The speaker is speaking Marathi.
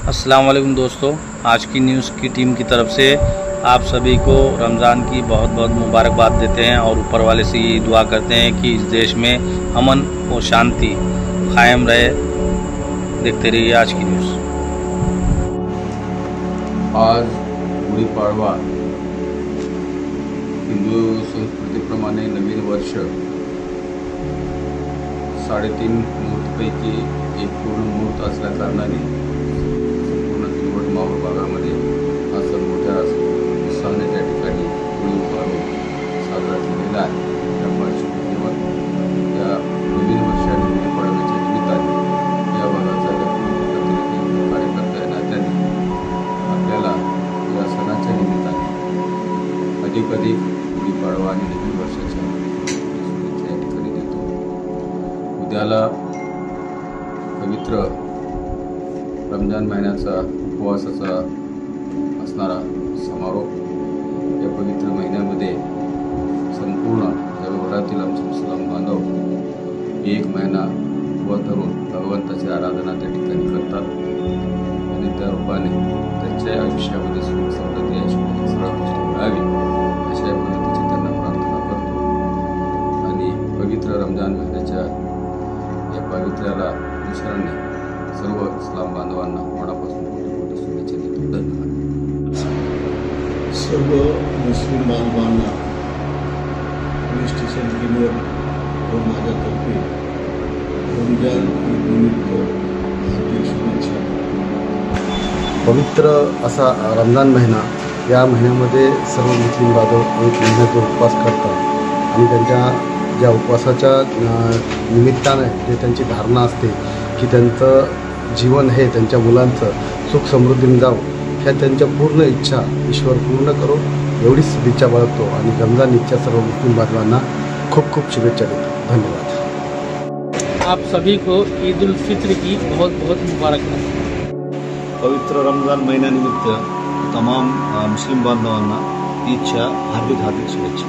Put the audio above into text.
अस्सलाम वालेकुम दोस्तों, आज की न्यूज़ की टीम की तरफ से आप सभी को रमज़ान की बहुत बहुत मुबारकबाद देते हैं और ऊपर वाले से ये दुआ करते हैं कि इस देश में अमन और शांति कायम रहे। देखते रहिए आज की न्यूज़। आज गुढीपाडवा हिंदू संस्कृतीप्रमाणे नवीन वर्ष 3.5 मुहूर्तपैकी एक पूर्ण मुहूर्त असल्या कारणाने संपूर्ण किनवट मावळ भागामध्ये हा सण मोठ्या उत्साहाने त्या ठिकाणी गुढीपाडवा साजरा केलेला आहे। त्या पार्श्वभूमीवर या नवीन वर्षाने गुढीपाडव्याच्या निमित्ताने या भागाचा प्रतिनिधी कार्यकर्ता या नात्याने आपल्याला या सणाच्या निमित्ताने अधिक गुढीपाडवा आणि नवीन वर्षाच्या शुभेच्छा या ठिकाणी देतो। उद्याला पवित्र रमजान महिन्याचा उपवासाचा असणारा समारोप। या पवित्र महिन्यामध्ये संपूर्ण जगभरातील आमचे मुस्लिम बांधव एक महिना उपवास धरून भगवंताची आराधना त्या ठिकाणी करतात आणि त्या रूपाने त्यांच्या आयुष्यामध्ये सुख समृद्धी ऐश्वर्य सगळ्या गोष्टी मिळावी अशा पद्धतीची त्यांना प्रार्थना करतो। आणि पवित्र रमजान महिन्याच्या या पवित्र्याला अनुसरणे सर्व इस्लाम बांधवांना मनापासून कोटी शुभेच्छा देतो। धन्यवाद। सर्व मुस्लिम बांधवांना पोलीस स्टेशन दिनवर व माझ्यातर्फे रमजान ईदनिमित्त हार्दिक शुभेच्छा। पवित्र असा रमजान महिना, या महिन्यामध्ये सर्व मुस्लिम बांधव एक महिन्याचा उपवास करतात आणि त्यांच्या ज्या उपवासाच्या निमित्ताने जे त्यांची धारणा असते की त्यांचं जीवन हे त्यांच्या मुलांचं सुख समृद्धीने जावं, ह्या त्यांच्या पूर्ण इच्छा ईश्वर पूर्ण करो एवढीच शुभेच्छा बाळगतो आणि रमजान ईदच्या सर्व मुस्लिम बांधवांना खूप खूप शुभेच्छा देतो। धन्यवाद। आप सभी को ईद उल फित्र की बहुत बहुत मुबारकबाद। पवित्र रमजान महिन्यानिमित्त तमाम मुस्लिम बांधवांना ईदच्या हार्दिक शुभेच्छा।